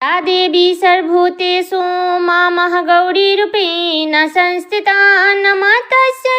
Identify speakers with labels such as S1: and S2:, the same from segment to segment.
S1: या देवी सर्वभूतेषु मां गौरीरूपेण संस्थिता नमः तस्यै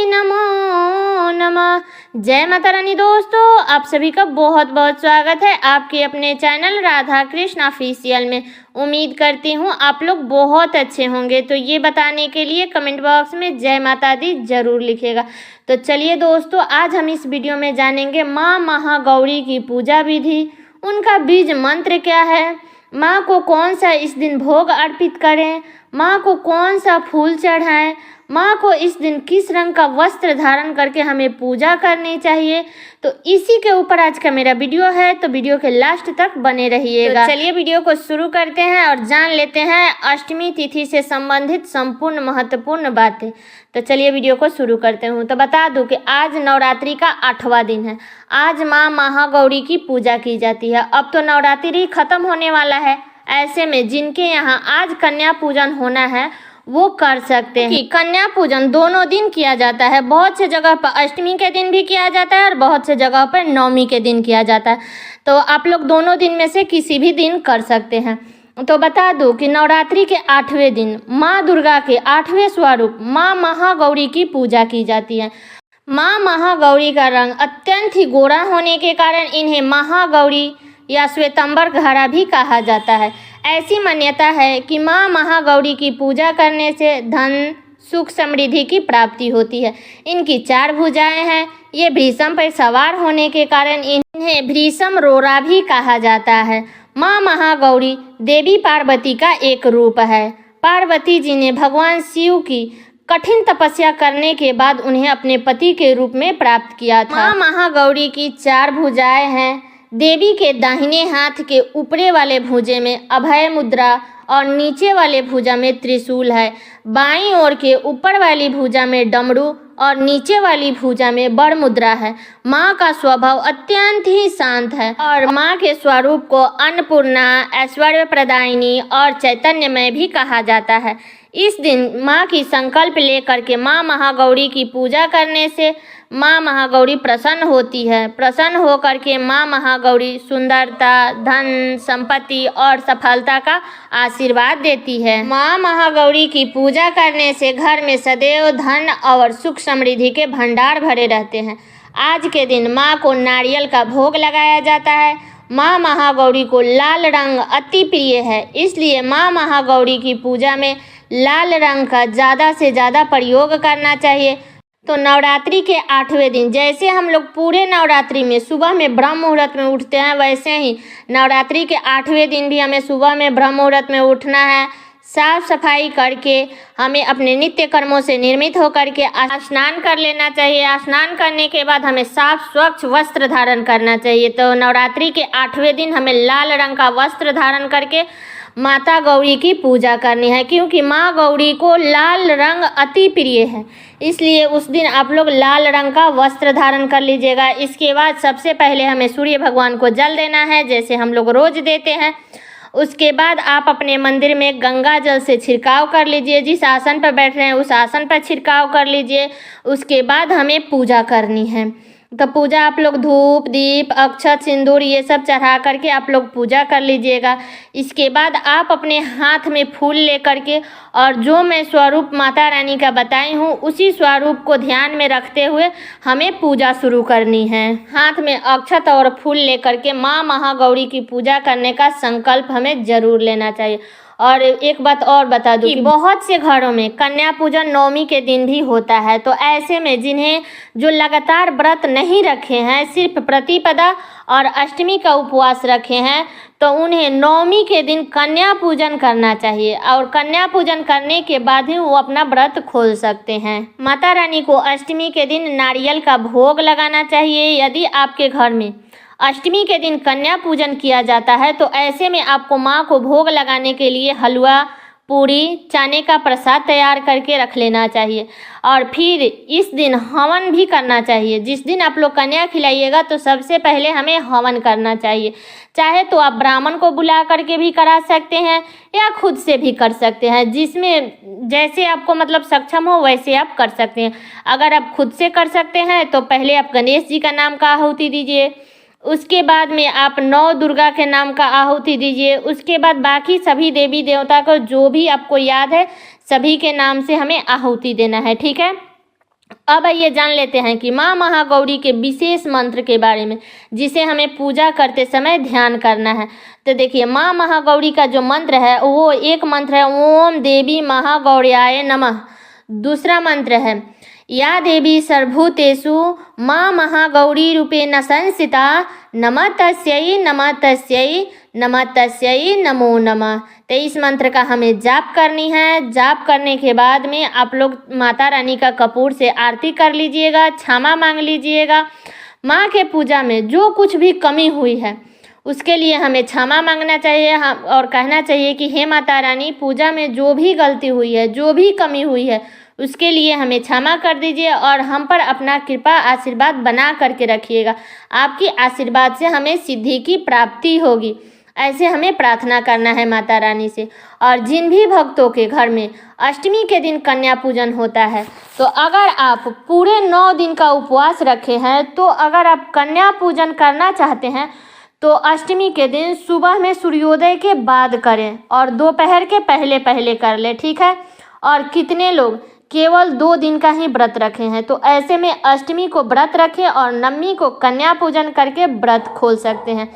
S1: नमो नमः। जय माता रानी। दोस्तों, आप सभी का बहुत बहुत स्वागत है आपके अपने चैनल राधा कृष्ण ऑफिशियल में। उम्मीद करती हूँ आप लोग बहुत अच्छे होंगे। तो ये बताने के लिए कमेंट बॉक्स में जय माता दी जरूर लिखिएगा। तो चलिए दोस्तों, आज हम इस वीडियो में जानेंगे माँ महागौरी की पूजा विधि, उनका बीज मंत्र क्या है, माँ को कौन सा इस दिन भोग अर्पित करें, माँ को कौन सा फूल चढ़ाएं, माँ को इस दिन किस रंग का वस्त्र धारण करके हमें पूजा करनी चाहिए। तो इसी के ऊपर आज का मेरा वीडियो है, तो वीडियो के लास्ट तक बने रहिएगा। तो चलिए वीडियो को शुरू करते हैं और जान लेते हैं अष्टमी तिथि से संबंधित संपूर्ण महत्वपूर्ण बातें। तो चलिए वीडियो को शुरू करते हूँ। तो बता दूं कि आज नवरात्रि का 8वां दिन है। आज माँ महागौरी की पूजा की जाती है। अब तो नवरात्रि खत्म होने वाला है, ऐसे में जिनके यहाँ आज कन्या पूजन होना है वो कर सकते हैं। कन्या पूजन दोनों दिन किया जाता है। बहुत से जगह पर अष्टमी के दिन भी किया जाता है और बहुत से जगह पर नवमी के दिन किया जाता है। तो आप लोग दोनों दिन में से किसी भी दिन कर सकते हैं। तो बता दूं कि नवरात्रि के 8वें दिन माँ दुर्गा के 8वें स्वरूप माँ महागौरी की पूजा की जाती है। माँ महागौरी का रंग अत्यंत ही गोरा होने के कारण इन्हें महागौरी या श्वेतांबर घड़ा भी कहा जाता है। ऐसी मान्यता है कि माँ महागौरी की पूजा करने से धन सुख समृद्धि की प्राप्ति होती है। इनकी 4 भुजाएं हैं। ये भृषम पर सवार होने के कारण इन्हें भृषम रोरा भी कहा जाता है। माँ महागौरी देवी पार्वती का एक रूप है। पार्वती जी ने भगवान शिव की कठिन तपस्या करने के बाद उन्हें अपने पति के रूप में प्राप्त किया था। माँ महागौरी की 4 भुजाएं हैं। देवी के दाहिने हाथ के ऊपरे वाले भुजा में अभय मुद्रा और नीचे वाले भुजा में त्रिशूल है। बाईं ओर के ऊपर वाली भुजा में डमरू और नीचे वाली भुजा में बड़ मुद्रा है। माँ का स्वभाव अत्यंत ही शांत है और माँ के स्वरूप को अन्नपूर्णा, ऐश्वर्य प्रदायिनी और चैतन्यमय भी कहा जाता है। इस दिन माँ की संकल्प लेकर के माँ महागौरी की पूजा करने से माँ महागौरी प्रसन्न होती है। प्रसन्न होकर के माँ महागौरी सुंदरता, धन, संपत्ति और सफलता का आशीर्वाद देती है। माँ महागौरी की पूजा करने से घर में सदैव धन और सुख समृद्धि के भंडार भरे रहते हैं। आज के दिन माँ को नारियल का भोग लगाया जाता है। माँ महागौरी को लाल रंग अति प्रिय है, इसलिए माँ महागौरी की पूजा में लाल रंग का ज़्यादा से ज़्यादा प्रयोग करना चाहिए। तो नवरात्रि के 8वें दिन जैसे हम लोग पूरे नवरात्रि में सुबह में ब्रह्म मुहूर्त में उठते हैं, वैसे ही नवरात्रि के 8वें दिन भी हमें सुबह में ब्रह्म मुहूर्त में उठना है। साफ सफाई करके हमें अपने नित्य कर्मों से निर्मित होकर के स्नान कर लेना चाहिए। स्नान करने के बाद हमें साफ स्वच्छ वस्त्र धारण करना चाहिए। तो नवरात्रि के 8वें दिन हमें लाल रंग का वस्त्र धारण करके माता गौरी की पूजा करनी है, क्योंकि माँ गौरी को लाल रंग अति प्रिय है। इसलिए उस दिन आप लोग लाल रंग का वस्त्र धारण कर लीजिएगा। इसके बाद सबसे पहले हमें सूर्य भगवान को जल देना है, जैसे हम लोग रोज देते हैं। उसके बाद आप अपने मंदिर में गंगा जल से छिड़काव कर लीजिए। जिस आसन पर बैठ रहे हैं उस आसन पर छिड़काव कर लीजिए। उसके बाद हमें पूजा करनी है। तो पूजा आप लोग धूप, दीप, अक्षत, सिंदूर ये सब चढ़ा करके आप लोग पूजा कर लीजिएगा। इसके बाद आप अपने हाथ में फूल लेकर के और जो मैं स्वरूप माता रानी का बताई हूँ उसी स्वरूप को ध्यान में रखते हुए हमें पूजा शुरू करनी है। हाथ में अक्षत और फूल लेकर के माँ महागौरी की पूजा करने का संकल्प हमें जरूर लेना चाहिए। और एक बात और बता दूं कि बहुत से घरों में कन्या पूजन नवमी के दिन भी होता है। तो ऐसे में जिन्हें जो लगातार व्रत नहीं रखे हैं, सिर्फ प्रतिपदा और अष्टमी का उपवास रखे हैं, तो उन्हें नवमी के दिन कन्या पूजन करना चाहिए और कन्या पूजन करने के बाद ही वो अपना व्रत खोल सकते हैं। माता रानी को अष्टमी के दिन नारियल का भोग लगाना चाहिए। यदि आपके घर में अष्टमी के दिन कन्या पूजन किया जाता है तो ऐसे में आपको माँ को भोग लगाने के लिए हलवा, पूरी, चने का प्रसाद तैयार करके रख लेना चाहिए। और फिर इस दिन हवन भी करना चाहिए। जिस दिन आप लोग कन्या खिलाइएगा तो सबसे पहले हमें हवन करना चाहिए। चाहे तो आप ब्राह्मण को बुला करके भी करा सकते हैं या खुद से भी कर सकते हैं, जिसमें जैसे आपको मतलब सक्षम हो वैसे आप कर सकते हैं। अगर आप खुद से कर सकते हैं तो पहले आप गणेश जी का नाम का आहुति दीजिए। उसके बाद में आप 9 दुर्गा के नाम का आहुति दीजिए। उसके बाद बाकी सभी देवी देवता को जो भी आपको याद है सभी के नाम से हमें आहुति देना है, ठीक है। अब आइए जान लेते हैं कि माँ महागौरी के विशेष मंत्र के बारे में, जिसे हमें पूजा करते समय ध्यान करना है। तो देखिए, माँ महागौरी का जो मंत्र है वो एक मंत्र है ओम देवी महागौर्याय नमः। दूसरा मंत्र है या देवी सर्वभूतेषु माँ महागौरी रूपेण संस्थिता नमः तस्यै नमः तस्यै नमः तस्यै नमो नमः। तो इस मंत्र का हमें जाप करनी है। जाप करने के बाद में आप लोग माता रानी का कपूर से आरती कर लीजिएगा, क्षमा मांग लीजिएगा। माँ के पूजा में जो कुछ भी कमी हुई है उसके लिए हमें क्षमा मांगना चाहिए और कहना चाहिए कि हे माता रानी, पूजा में जो भी गलती हुई है, जो भी कमी हुई है उसके लिए हमें क्षमा कर दीजिए और हम पर अपना कृपा आशीर्वाद बना करके रखिएगा। आपकी आशीर्वाद से हमें सिद्धि की प्राप्ति होगी। ऐसे हमें प्रार्थना करना है माता रानी से। और जिन भी भक्तों के घर में अष्टमी के दिन कन्या पूजन होता है, तो अगर आप पूरे 9 दिन का उपवास रखे हैं, तो अगर आप कन्या पूजन करना चाहते हैं तो अष्टमी के दिन सुबह में सूर्योदय के बाद करें और दोपहर के पहले पहले कर ले, ठीक है। और कितने लोग केवल 2 दिन का ही व्रत रखे हैं, तो ऐसे में अष्टमी को व्रत रखें और नवमी को कन्या पूजन करके व्रत खोल सकते हैं।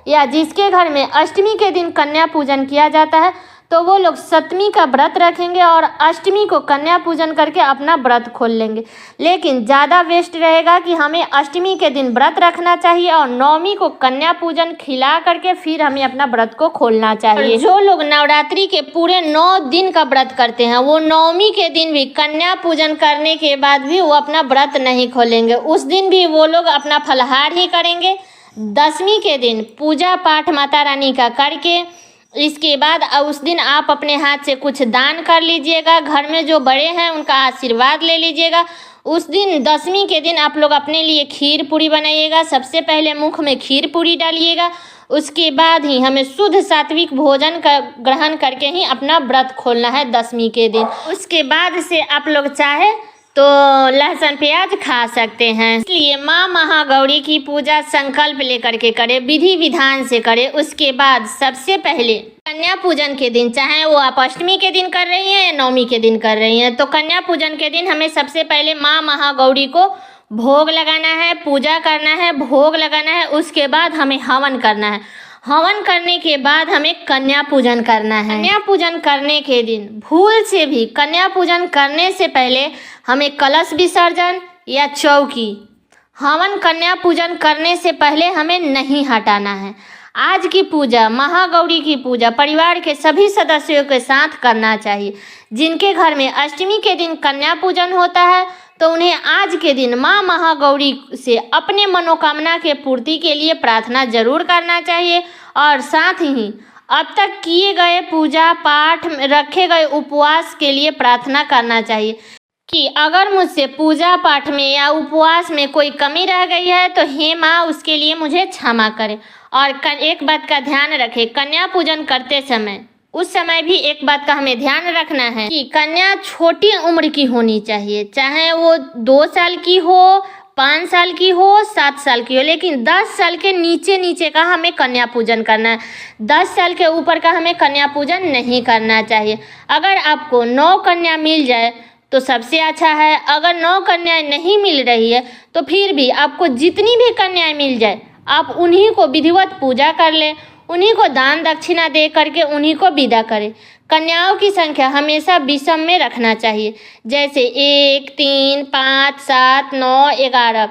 S1: या जिसके घर में अष्टमी के दिन कन्या पूजन किया जाता है तो वो लोग सप्तमी का व्रत रखेंगे और अष्टमी को कन्या पूजन करके अपना व्रत खोल लेंगे। लेकिन ज़्यादा बेस्ट रहेगा कि हमें अष्टमी के दिन व्रत रखना चाहिए और नवमी को कन्या पूजन खिला करके फिर हमें अपना व्रत को खोलना चाहिए। जो लोग नवरात्रि के पूरे 9 दिन का व्रत करते हैं, वो नवमी के दिन भी कन्या पूजन करने के बाद भी वो अपना व्रत नहीं खोलेंगे। उस दिन भी वो लोग अपना फलाहार ही करेंगे। दशमी के दिन पूजा पाठ माता रानी का करके इसके बाद उस दिन आप अपने हाथ से कुछ दान कर लीजिएगा। घर में जो बड़े हैं उनका आशीर्वाद ले लीजिएगा। उस दिन दशमी के दिन आप लोग अपने लिए खीर पूरी बनाइएगा। सबसे पहले मुख में खीर पूरी डालिएगा, उसके बाद ही हमें शुद्ध सात्विक भोजन का ग्रहण करके ही अपना व्रत खोलना है दशमी के दिन। उसके बाद से आप लोग चाहे तो लहसुन प्याज खा सकते हैं। इसलिए माँ महागौरी की पूजा संकल्प लेकर के करें, विधि विधान से करें। उसके बाद सबसे पहले कन्या पूजन के दिन, चाहे वो आप अष्टमी के दिन कर रही हैं या नवमी के दिन कर रही हैं, तो कन्या पूजन के दिन हमें सबसे पहले माँ महागौरी को भोग लगाना है, पूजा करना है, भोग लगाना है। उसके बाद हमें हवन करना है। हवन करने के बाद हमें कन्या पूजन करना है। कन्या पूजन करने के दिन भूल से भी कन्या पूजन करने से पहले हमें कलश विसर्जन या चौकी हवन कन्या पूजन करने से पहले हमें नहीं हटाना है। आज की पूजा, महागौरी की पूजा परिवार के सभी सदस्यों के साथ करना चाहिए। जिनके घर में अष्टमी के दिन कन्या पूजन होता है तो उन्हें आज के दिन माँ महागौरी से अपने मनोकामना के पूर्ति के लिए प्रार्थना जरूर करना चाहिए। और साथ ही अब तक किए गए पूजा पाठ रखे गए उपवास के लिए प्रार्थना करना चाहिए कि अगर मुझसे पूजा पाठ में या उपवास में कोई कमी रह गई है तो हे माँ, उसके लिए मुझे क्षमा करें। और एक बात का ध्यान रखें, कन्या पूजन करते समय उस समय भी एक बात का हमें ध्यान रखना है कि कन्या छोटी उम्र की होनी चाहिए, चाहे वो 2 साल की हो, 5 साल की हो, 7 साल की हो, लेकिन 10 साल के नीचे का हमें कन्या पूजन करना है। 10 साल के ऊपर का हमें कन्या पूजन नहीं करना चाहिए। अगर आपको 9 कन्या मिल जाए तो सबसे अच्छा है। अगर 9 कन्याएं नहीं मिल रही है तो फिर भी आपको जितनी भी कन्याएं मिल जाए आप उन्हीं को विधिवत पूजा कर लें, उन्हीं को दान दक्षिणा दे करके उन्हीं को विदा करें। कन्याओं की संख्या हमेशा विषम में रखना चाहिए, जैसे 1, 3, 5, 7, 9, 11।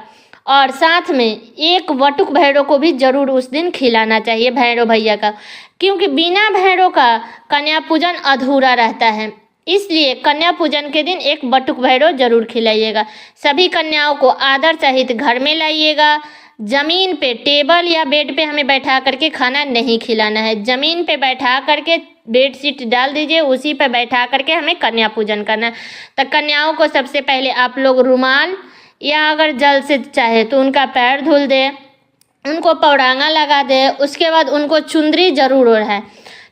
S1: और साथ में एक वटुक भैरव को भी जरूर उस दिन खिलाना चाहिए, भैरव भैया का, क्योंकि बिना भैरव का कन्या पूजन अधूरा रहता है। इसलिए कन्या पूजन के दिन एक बटुक भैरव जरूर खिलाइएगा। सभी कन्याओं को आदर सहित घर में लाइएगा। ज़मीन पे, टेबल या बेड पे हमें बैठा करके खाना नहीं खिलाना है। ज़मीन पे बैठा करके बेड शीट डाल दीजिए, उसी पे बैठा करके हमें कन्या पूजन करना है। तो कन्याओं को सबसे पहले आप लोग रुमाल या अगर जल से चाहे तो उनका पैर धुल दे, उनको पौड़ांगा लगा दे। उसके बाद उनको चुंदरी जरूर ओढ़ाए।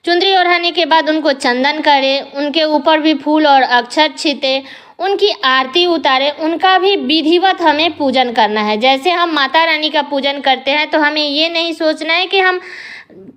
S1: चुंदरी ओढ़ाने के बाद उनको चंदन करे, उनके ऊपर भी फूल और अक्षत छीटे, उनकी आरती उतारें, उनका भी विधिवत हमें पूजन करना है। जैसे हम माता रानी का पूजन करते हैं तो हमें ये नहीं सोचना है कि हम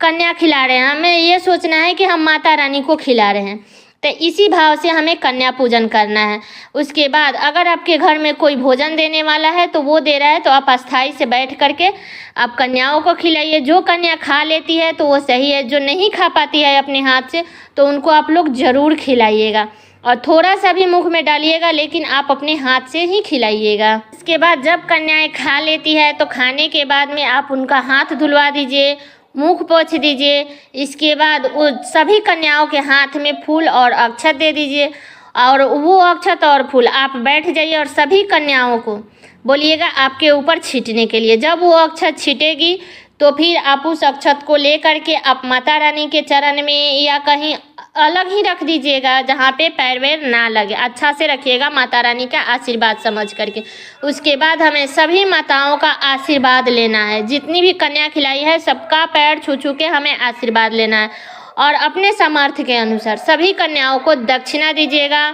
S1: कन्या खिला रहे हैं, हमें ये सोचना है कि हम माता रानी को खिला रहे हैं। तो इसी भाव से हमें कन्या पूजन करना है। उसके बाद अगर आपके घर में कोई भोजन देने वाला है तो वो दे रहा है तो आप अस्थाई से बैठ करके आप कन्याओं को खिलाइए। जो कन्या खा लेती है तो वो सही है, जो नहीं खा पाती है अपने हाथ से तो उनको आप लोग ज़रूर खिलाइएगा और थोड़ा सा भी मुख में डालिएगा, लेकिन आप अपने हाथ से ही खिलाइएगा। इसके बाद जब कन्याएं खा लेती है तो खाने के बाद में आप उनका हाथ धुलवा दीजिए, मुख पोंछ दीजिए। इसके बाद वो सभी कन्याओं के हाथ में फूल और अक्षत दे दीजिए और वो अक्षत और फूल आप बैठ जाइए और सभी कन्याओं को बोलिएगा आपके ऊपर छींटने के लिए। जब वो अक्षत छींटेगी तो फिर आप उस अक्षत को ले करके आप माता रानी के चरण में या कहीं अलग ही रख दीजिएगा जहाँ पे पैर वैर ना लगे। अच्छा से रखिएगा माता रानी का आशीर्वाद समझ करके। उसके बाद हमें सभी माताओं का आशीर्वाद लेना है। जितनी भी कन्या खिलाई है सबका पैर छू छू के हमें आशीर्वाद लेना है और अपने सामर्थ्य के अनुसार सभी कन्याओं को दक्षिणा दीजिएगा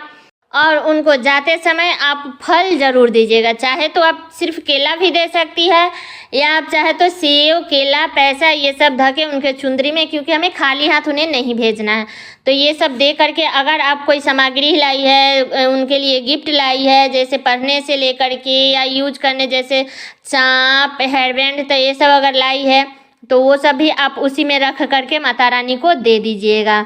S1: और उनको जाते समय आप फल ज़रूर दीजिएगा। चाहे तो आप सिर्फ केला भी दे सकती है या आप चाहे तो सेव, केला, पैसा ये सब धके उनके चुंदरी में, क्योंकि हमें खाली हाथ उन्हें नहीं भेजना है। तो ये सब दे करके अगर आप कोई सामग्री लाई है, उनके लिए गिफ्ट लाई है, जैसे पढ़ने से लेकर के या यूज करने जैसे चाँप, हेयर बैंड, तो ये सब अगर लाई है तो वो सब भी आप उसी में रख करके माता रानी को दे दीजिएगा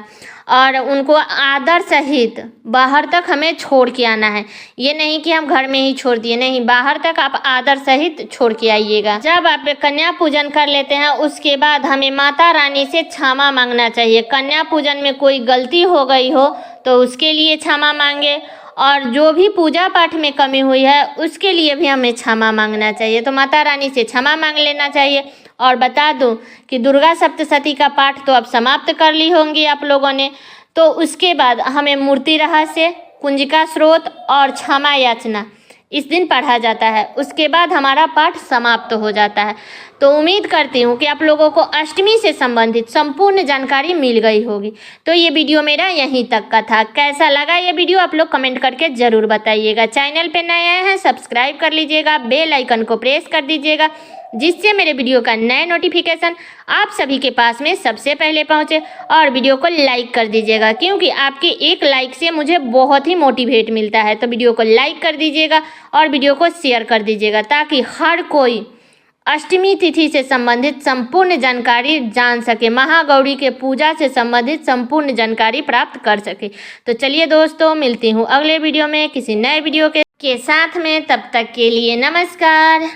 S1: और उनको आदर सहित बाहर तक हमें छोड़ के आना है। ये नहीं कि हम घर में ही छोड़ दिए, नहीं, बाहर तक आप आदर सहित छोड़ के आइएगा। जब आप कन्या पूजन कर लेते हैं उसके बाद हमें माता रानी से क्षमा मांगना चाहिए। कन्या पूजन में कोई गलती हो गई हो तो उसके लिए क्षमा मांगे और जो भी पूजा पाठ में कमी हुई है उसके लिए भी हमें क्षमा मांगना चाहिए। तो माता रानी से क्षमा मांग लेना चाहिए। और बता दूं कि दुर्गा सप्तशती का पाठ तो अब समाप्त कर ली होंगी आप लोगों ने। तो उसके बाद हमें मूर्ति रहस्य, कुंजिका स्रोत और क्षमा याचना इस दिन पढ़ा जाता है। उसके बाद हमारा पाठ समाप्त हो जाता है। तो उम्मीद करती हूँ कि आप लोगों को अष्टमी से संबंधित संपूर्ण जानकारी मिल गई होगी। तो ये वीडियो मेरा यहीं तक का था। कैसा लगा ये वीडियो आप लोग कमेंट करके ज़रूर बताइएगा। चैनल पे नए आए हैं सब्सक्राइब कर लीजिएगा, बेल आइकन को प्रेस कर दीजिएगा जिससे मेरे वीडियो का नए नोटिफिकेशन आप सभी के पास में सबसे पहले पहुंचे। और वीडियो को लाइक कर दीजिएगा क्योंकि आपके एक लाइक से मुझे बहुत ही मोटिवेट मिलता है। तो वीडियो को लाइक कर दीजिएगा और वीडियो को शेयर कर दीजिएगा ताकि हर कोई अष्टमी तिथि से संबंधित संपूर्ण जानकारी जान सके, महागौरी के पूजा से संबंधित संपूर्ण जानकारी प्राप्त कर सके। तो चलिए दोस्तों, मिलती हूँ अगले वीडियो में किसी नए वीडियो के साथ में। तब तक के लिए नमस्कार।